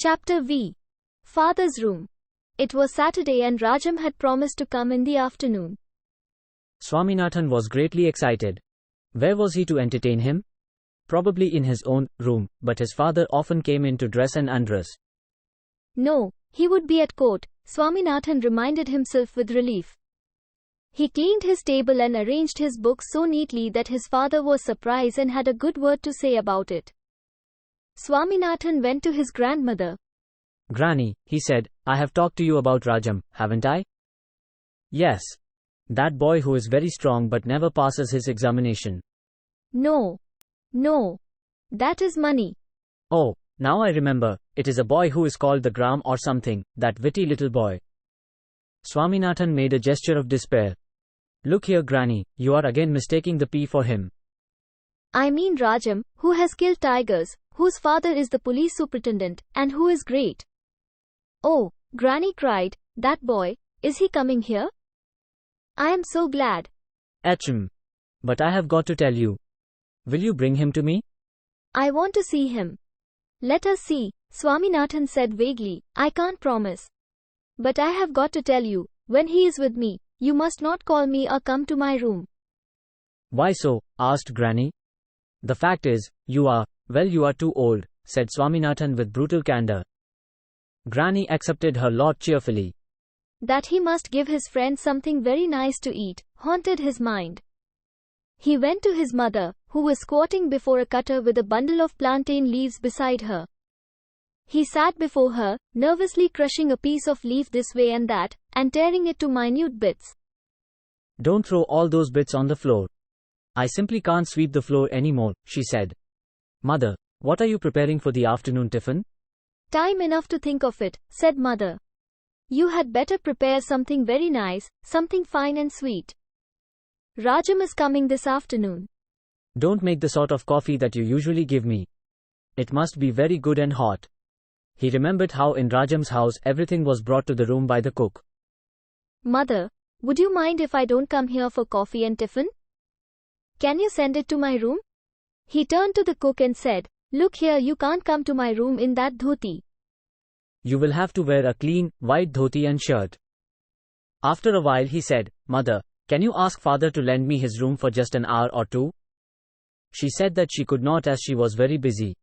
Chapter V. Father's Room. It was Saturday and Rajam had promised to come in the afternoon. Swaminathan was greatly excited. Where was he to entertain him? Probably in his own room, but his father often came in to dress and undress. No, he would be at court, Swaminathan reminded himself with relief. He cleaned his table and arranged his books so neatly that his father was surprised and had a good word to say about it. Swaminathan went to his grandmother. Granny, he said, I have talked to you about Rajam, haven't I? Yes. That boy who is very strong but never passes his examination. No. That is money. Oh, now I remember, it is a boy who is called the Gram or something, that witty little boy. Swaminathan made a gesture of despair. Look here, Granny, you are again mistaking the P for him. I mean Rajam, who has killed tigers, whose father is the police superintendent, and who is great. Oh, Granny cried, that boy, is he coming here? I am so glad. Achim. But I have got to tell you. Will you bring him to me? I want to see him. Let us see, Swaminathan said vaguely, I can't promise. But I have got to tell you, when he is with me, you must not call me or come to my room. Why so? Asked Granny. The fact is, you are too old, said Swaminathan with brutal candor. Granny accepted her lot cheerfully. That he must give his friend something very nice to eat haunted his mind. He went to his mother, who was squatting before a cutter with a bundle of plantain leaves beside her. He sat before her, nervously crushing a piece of leaf this way and that, and tearing it to minute bits. Don't throw all those bits on the floor. I simply can't sweep the floor anymore, she said. Mother, what are you preparing for the afternoon tiffin? Time enough to think of it, said Mother. You had better prepare something very nice, something fine and sweet. Rajam is coming this afternoon. Don't make the sort of coffee that you usually give me. It must be very good and hot. He remembered how in Rajam's house everything was brought to the room by the cook. Mother, would you mind if I don't come here for coffee and tiffin? Can you send it to my room? He turned to the cook and said, Look here, you can't come to my room in that dhoti. You will have to wear a clean, white dhoti and shirt. After a while he said, Mother, can you ask father to lend me his room for just an hour or two? She said that she could not as she was very busy.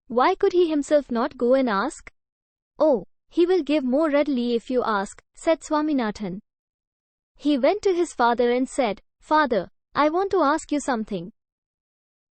Why could he himself not go and ask? Oh, he will give more readily if you ask, said Swaminathan. He went to his father and said, Father, I want to ask you something.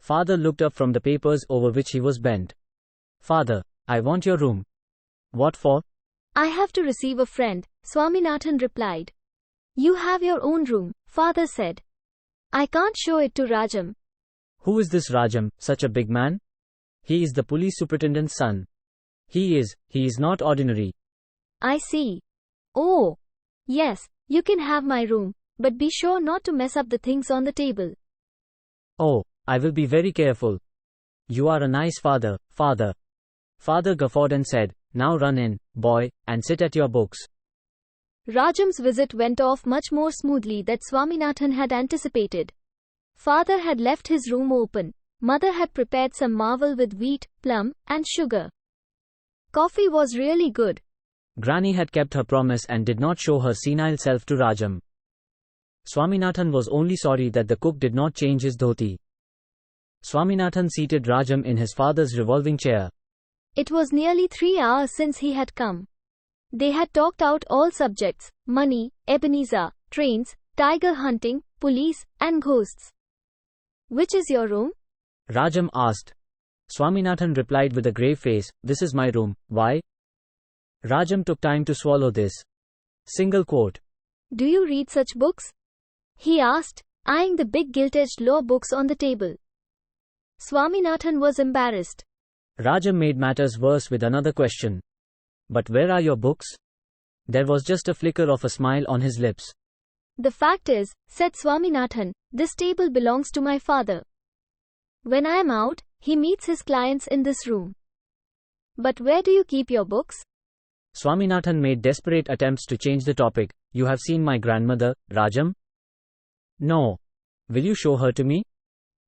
Father looked up from the papers over which he was bent. Father, I want your room. What for? I have to receive a friend, Swaminathan replied. You have your own room, father said. I can't show it to Rajam. Who is this Rajam, such a big man? He is the police superintendent's son. He is not ordinary. I see. Oh, yes, you can have my room, but be sure not to mess up the things on the table. Oh, I will be very careful. You are a nice father, father. Father guffawed and said, Now run in, boy, and sit at your books. Rajam's visit went off much more smoothly than Swaminathan had anticipated. Father had left his room open. Mother had prepared some marvel with wheat, plum, and sugar. Coffee was really good. Granny had kept her promise and did not show her senile self to Rajam. Swaminathan was only sorry that the cook did not change his dhoti. Swaminathan seated Rajam in his father's revolving chair. It was nearly 3 hours since he had come. They had talked out all subjects, money, Ebenezer, trains, tiger hunting, police, and ghosts. Which is your room? Rajam asked. Swaminathan replied with a grave face, This is my room. Why? Rajam took time to swallow this. Single quote. Do you read such books? He asked, eyeing the big gilt-edged law books on the table. Swaminathan was embarrassed. Rajam made matters worse with another question. But where are your books? There was just a flicker of a smile on his lips. The fact is, said Swaminathan, this table belongs to my father. When I am out, he meets his clients in this room. But where do you keep your books? Swaminathan made desperate attempts to change the topic. You have seen my grandmother, Rajam? No. Will you show her to me?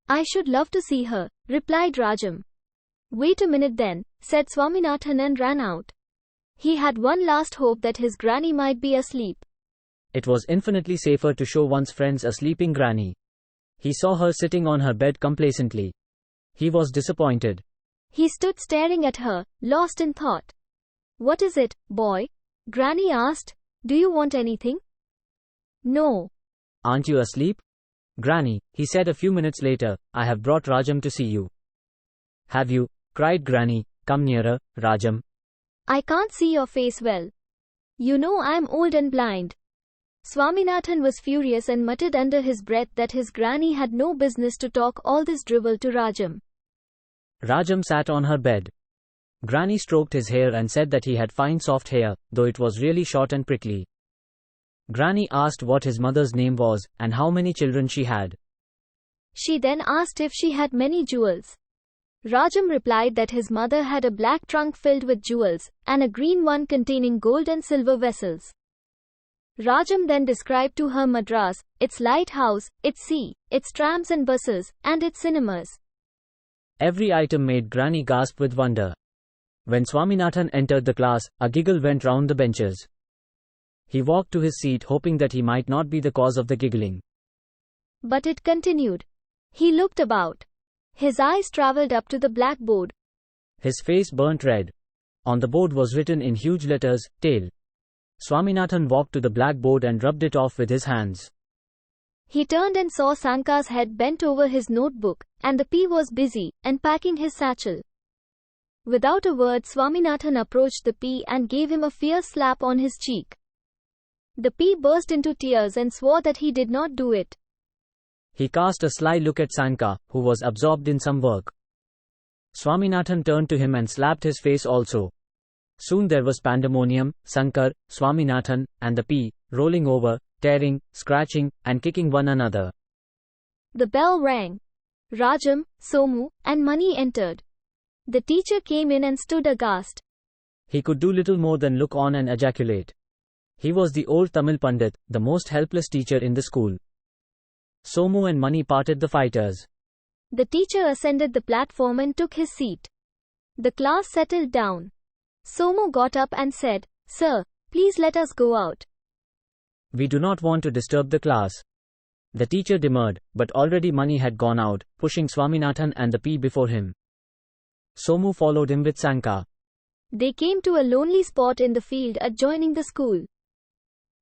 I should love to see her, replied Rajam. Wait a minute then, said Swaminathan and ran out. He had one last hope that his granny might be asleep. It was infinitely safer to show one's friends a sleeping granny. He saw her sitting on her bed complacently. He was disappointed. He stood staring at her, lost in thought. What is it, boy? Granny asked. Do you want anything? No. Aren't you asleep? Granny, he said a few minutes later, I have brought Rajam to see you. Have you? Cried Granny. Come nearer, Rajam. I can't see your face well. You know I'm old and blind. Swaminathan was furious and muttered under his breath that his granny had no business to talk all this drivel to Rajam. Rajam sat on her bed. Granny stroked his hair and said that he had fine soft hair, though it was really short and prickly. Granny asked what his mother's name was, and how many children she had. She then asked if she had many jewels. Rajam replied that his mother had a black trunk filled with jewels, and a green one containing gold and silver vessels. Rajam then described to her Madras, its lighthouse, its sea, its trams and buses, and its cinemas. Every item made Granny gasp with wonder. When Swaminathan entered the class, a giggle went round the benches. He walked to his seat hoping that he might not be the cause of the giggling. But it continued. He looked about. His eyes travelled up to the blackboard. His face burnt red. On the board was written in huge letters, tail. Swaminathan walked to the blackboard and rubbed it off with his hands. He turned and saw Sanka's head bent over his notebook, and the P was busy, unpacking his satchel. Without a word, Swaminathan approached the P and gave him a fierce slap on his cheek. The P burst into tears and swore that he did not do it. He cast a sly look at Sanka, who was absorbed in some work. Swaminathan turned to him and slapped his face also. Soon there was pandemonium, Sankar, Swaminathan, and the P, rolling over, tearing, scratching, and kicking one another. The bell rang. Rajam, Somu, and Mani entered. The teacher came in and stood aghast. He could do little more than look on and ejaculate. He was the old Tamil Pandit, the most helpless teacher in the school. Somu and Mani parted the fighters. The teacher ascended the platform and took his seat. The class settled down. Somu got up and said, Sir, please let us go out. We do not want to disturb the class. The teacher demurred, but already Mani had gone out, pushing Swaminathan and the P before him. Somu followed him with Sanka. They came to a lonely spot in the field adjoining the school.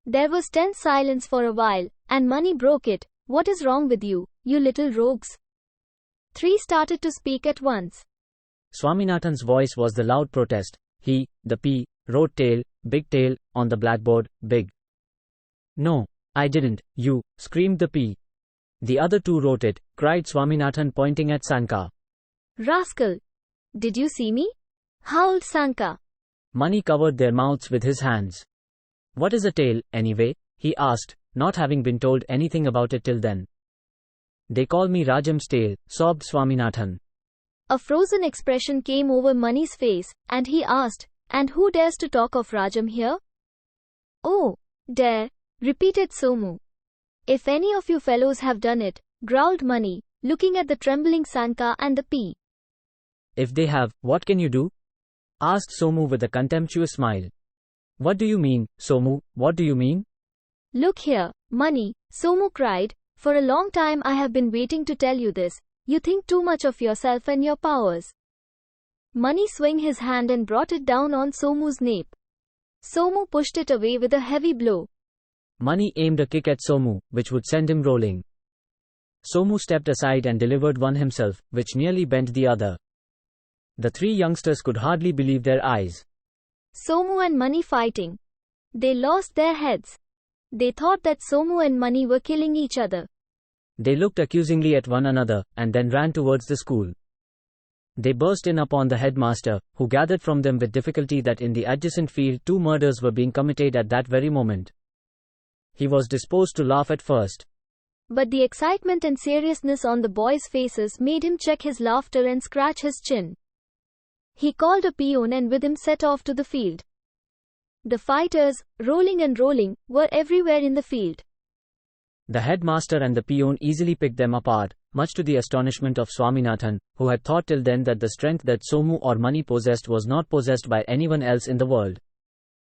There was tense silence for a while, and Mani broke it. What is wrong with you, you little rogues? Three started to speak at once. Swaminathan's voice was the loud protest. He, the P, wrote tail, on the blackboard, big. No, I didn't, you, screamed the P. The other two wrote it, cried Swaminathan pointing at Sanka. Rascal! Did you see me? Howled Sanka. Mani covered their mouths with his hands. What is a tail, anyway? He asked, not having been told anything about it till then. They call me Rajam's tail, sobbed Swaminathan. A frozen expression came over Mani's face, and he asked, And who dares to talk of Rajam here? Oh, dare, repeated Somu. If any of you fellows have done it, growled Mani, looking at the trembling Sanka and the P. If they have, what can you do? Asked Somu with a contemptuous smile. What do you mean, Somu, what do you mean? Look here, Mani, Somu cried, for a long time I have been waiting to tell you this. You think too much of yourself and your powers. Mani swung his hand and brought it down on Somu's nape. Somu pushed it away with a heavy blow. Mani aimed a kick at Somu, which would send him rolling. Somu stepped aside and delivered one himself, which nearly bent the other. The three youngsters could hardly believe their eyes. Somu and Mani fighting. They lost their heads. They thought that Somu and Mani were killing each other. They looked accusingly at one another, and then ran towards the school. They burst in upon the headmaster, who gathered from them with difficulty that in the adjacent field 2 murders were being committed at that very moment. He was disposed to laugh at first. But the excitement and seriousness on the boys' faces made him check his laughter and scratch his chin. He called a peon and with him set off to the field. The fighters, rolling and rolling, were everywhere in the field. The headmaster and the peon easily picked them apart, much to the astonishment of Swaminathan, who had thought till then that the strength that Somu or money possessed was not possessed by anyone else in the world.